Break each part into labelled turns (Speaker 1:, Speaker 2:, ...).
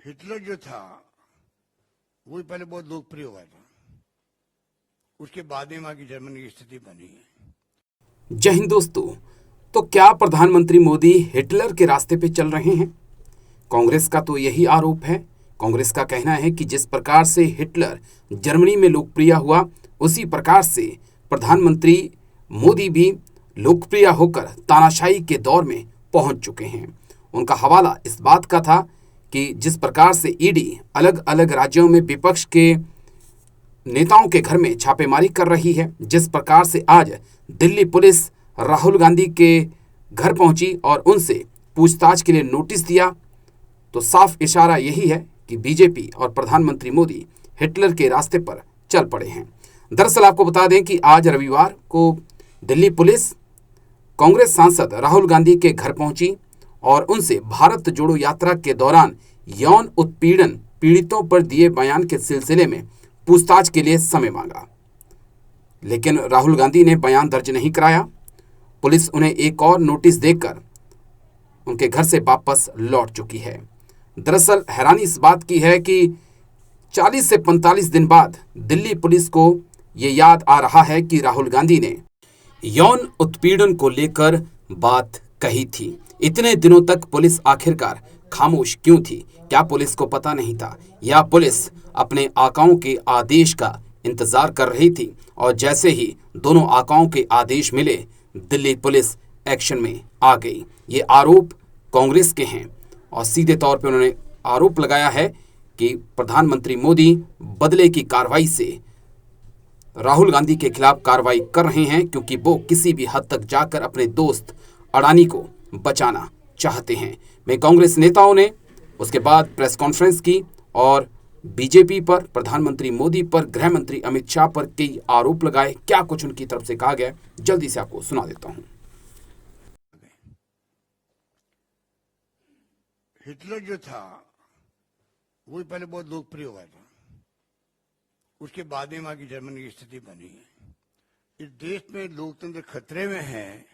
Speaker 1: Hitler जो था वो पहले बहुत लोकप्रिय हुआ था, उसके बाद में वहां की जर्मनी की स्थिति बनी है।
Speaker 2: जय हिंद दोस्तों। तो क्या प्रधानमंत्री मोदी हिटलर के रास्ते पे चल रहे हैं? कांग्रेस का तो यही आरोप है। कांग्रेस का कहना है कि जिस प्रकार से हिटलर जर्मनी में लोकप्रिय हुआ, उसी प्रकार से प्रधानमंत्री मोदी भी लोकप्रिय होकर तानाशाही के दौर में पहुंच चुके हैं। उनका हवाला इस बात का था कि जिस प्रकार से ईडी अलग अलग राज्यों में विपक्ष के नेताओं के घर में छापेमारी कर रही है, जिस प्रकार से आज दिल्ली पुलिस राहुल गांधी के घर पहुंची और उनसे पूछताछ के लिए नोटिस दिया, तो साफ इशारा यही है कि बीजेपी और प्रधानमंत्री मोदी हिटलर के रास्ते पर चल पड़े हैं। दरअसल आपको बता दें कि आज रविवार को दिल्ली पुलिस कांग्रेस सांसद राहुल गांधी के घर पहुंची और उनसे भारत जोड़ो यात्रा के दौरान यौन उत्पीड़न पीड़ितों पर दिए बयान के सिलसिले में पूछताछ के लिए समय मांगा, लेकिन राहुल गांधी ने बयान दर्ज नहीं कराया। पुलिस उन्हें एक और नोटिस देकर उनके घर से वापस लौट चुकी है। दरअसल हैरानी इस बात की है कि 40 से 45 दिन बाद दिल्ली पुलिस को ये याद आ रहा है कि राहुल गांधी ने यौन उत्पीड़न को लेकर बात कही थी। इतने दिनों तक पुलिस आखिरकार खामोश क्यों थी? क्या पुलिस को पता नहीं था, या पुलिस अपने आकाओं के आदेश का इंतजार कर रही थी और जैसे ही दोनों आकाओं के आदेश मिले, दिल्ली पुलिस एक्शन में आ गई? ये आरोप कांग्रेस के हैं और सीधे तौर पर उन्होंने आरोप लगाया है कि प्रधानमंत्री मोदी बदले की कार्रवाई से राहुल गांधी के खिलाफ कार्रवाई कर रहे हैं, क्योंकि वो किसी भी हद तक जाकर अपने दोस्त अडानी को बचाना चाहते हैं। में कांग्रेस नेताओं ने उसके बाद प्रेस कॉन्फ्रेंस की और बीजेपी पर, प्रधानमंत्री मोदी पर, गृह मंत्री अमित शाह पर कई आरोप लगाए। क्या कुछ उनकी तरफ से कहा गया, जल्दी से आपको सुना देता हूं।
Speaker 1: हिटलर जो था वो पहले बहुत लोकप्रिय हुआ था, उसके बाद में वहां की जर्मनी की स्थिति बनी है। इस देश में लोकतंत्र खतरे में है।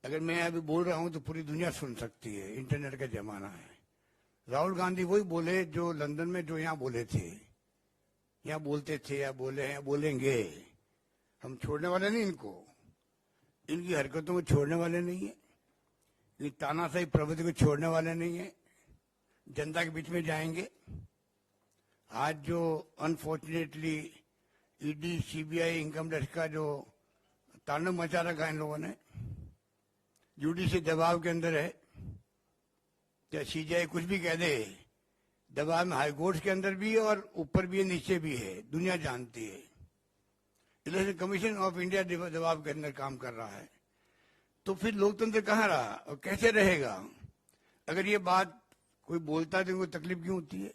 Speaker 1: अगर मैं अभी बोल रहा हूं तो पूरी दुनिया सुन सकती है, इंटरनेट का जमाना है। राहुल गांधी वही बोले जो लंदन में जो यहाँ बोले थे, यहाँ बोलते थे या बोले हैं, बोलेंगे। हम छोड़ने वाले नहीं इनको, इनकी हरकतों को छोड़ने वाले नहीं है, ये तानाशाही प्रवृत्ति को छोड़ने वाले नहीं है। जनता के बीच में जाएंगे। आज जो unfortunately ED, CBI, income tax का जो तांडव मचा रखा है इन लोगों ने, जुडिशरी दबाव के अंदर है, चाहे सीबीआई कुछ भी कह दे, दबाव में हाई कोर्ट के अंदर भी है और ऊपर भी है, नीचे भी है, दुनिया जानती है। इलेक्शन कमीशन ऑफ इंडिया दबाव के अंदर काम कर रहा है। तो फिर लोकतंत्र कहाँ रहा और कैसे रहेगा? अगर ये बात कोई बोलता है तो उनको तकलीफ क्यों होती है?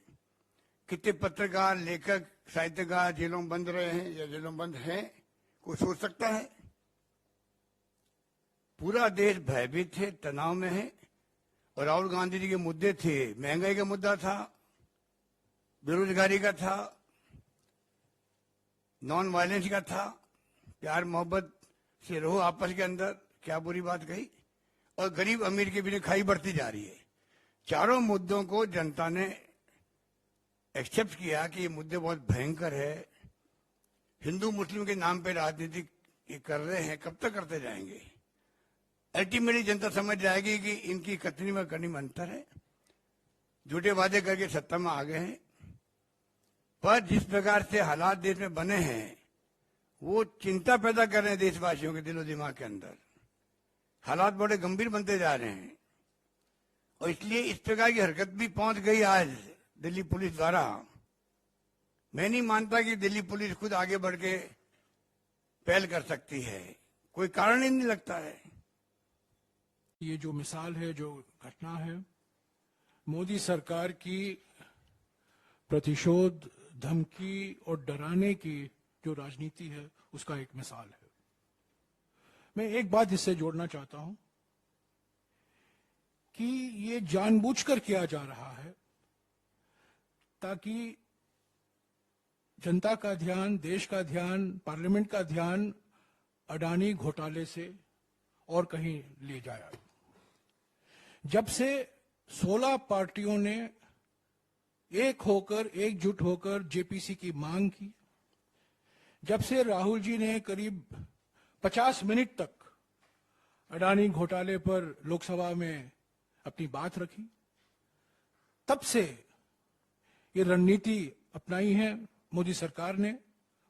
Speaker 1: कितने पत्रकार, लेखक, साहित्यकार जेलों में बंद रहे हैं या जेलों में बंद हैं, कोई सोच सकता है? पूरा देश भयभीत है, तनाव में है। और राहुल गांधी जी के मुद्दे थे, महंगाई का मुद्दा था, बेरोजगारी का था, नॉन वायलेंस का था, प्यार मोहब्बत से रहो आपस के अंदर, क्या बुरी बात कही। और गरीब अमीर के बीच खाई बढ़ती जा रही है। चारों मुद्दों को जनता ने एक्सेप्ट किया कि ये मुद्दे बहुत भयंकर है। हिंदू मुस्लिम के नाम पे राजनीति ये कर रहे हैं, कब तक करते जाएंगे? अल्टीमेटली जनता समझ जाएगी कि इनकी कथनी में करनी में अंतर है। झूठे वादे करके सत्ता में आ गए हैं, पर जिस प्रकार से हालात देश में बने हैं वो चिंता पैदा कर रहे हैं देशवासियों के दिलो दिमाग के अंदर। हालात बड़े गंभीर बनते जा रहे हैं और इसलिए इस प्रकार की हरकत भी पहुंच गई आज दिल्ली पुलिस द्वारा। मैं नहीं मानता कि दिल्ली पुलिस खुद आगे बढ़ के पहल कर सकती है, कोई कारण ही नहीं लगता है।
Speaker 3: ये जो मिसाल है, जो घटना है, मोदी सरकार की प्रतिशोध, धमकी और डराने की जो राजनीति है, उसका एक मिसाल है। मैं एक बात इससे जोड़ना चाहता हूं कि ये जानबूझकर किया जा रहा है ताकि जनता का ध्यान, देश का ध्यान, पार्लियामेंट का ध्यान अडानी घोटाले से और कहीं ले जाया। जब से 16 पार्टियों ने एकजुट होकर जेपीसी की मांग की। जब से राहुल जी ने करीब 50 मिनट तक अडानी घोटाले पर लोकसभा में अपनी बात रखी, तब से ये रणनीति अपनाई है मोदी सरकार ने,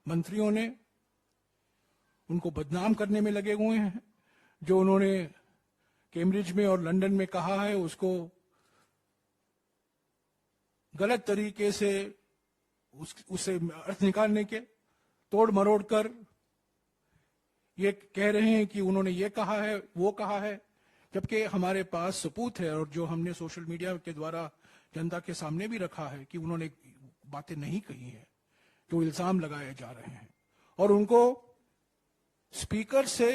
Speaker 3: मंत्रियों ने। उनको बदनाम करने में लगे हुए हैं। जो उन्होंने कैम्ब्रिज में और लंदन में कहा है उसको गलत तरीके से उससे अर्थ निकालने के, तोड़ मरोड़ कर ये कह रहे हैं कि उन्होंने ये कहा है, वो कहा है, जबकि हमारे पास सबूत है और जो हमने सोशल मीडिया के द्वारा जनता के सामने भी रखा है कि उन्होंने बातें नहीं कही हैं, जो इल्जाम लगाए जा रहे हैं। और उनको स्पीकर से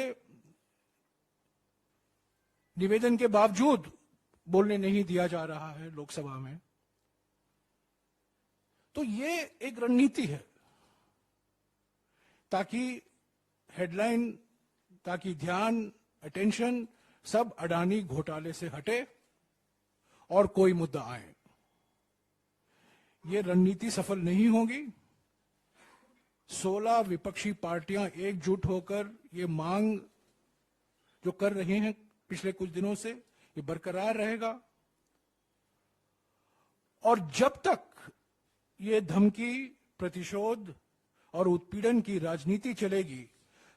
Speaker 3: निवेदन के बावजूद बोलने नहीं दिया जा रहा है लोकसभा में। तो ये एक रणनीति है ताकि हेडलाइन, ताकि ध्यान, अटेंशन सब अडानी घोटाले से हटे और कोई मुद्दा आए। ये रणनीति सफल नहीं होगी। 16 विपक्षी पार्टियां एकजुट होकर ये मांग जो कर रहे हैं पिछले कुछ दिनों से, ये बरकरार रहेगा। और जब तक ये धमकी, प्रतिशोध और उत्पीड़न की राजनीति चलेगी,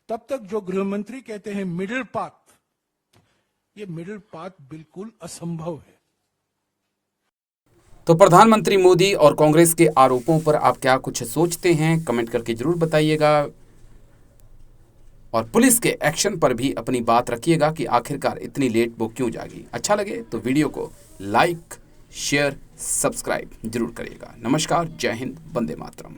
Speaker 3: तब तक जो गृहमंत्री कहते हैं मिडिल पाथ, ये मिडिल पाथ बिल्कुल असंभव है।
Speaker 2: तो प्रधानमंत्री मोदी और कांग्रेस के आरोपों पर आप क्या कुछ सोचते हैं, कमेंट करके जरूर बताइएगा। और पुलिस के एक्शन पर भी अपनी बात रखिएगा कि आखिरकार इतनी लेट वो क्यों जागी। अच्छा लगे तो वीडियो को लाइक, शेयर, सब्सक्राइब जरूर करिएगा। नमस्कार, जय हिंद, वंदे मातरम।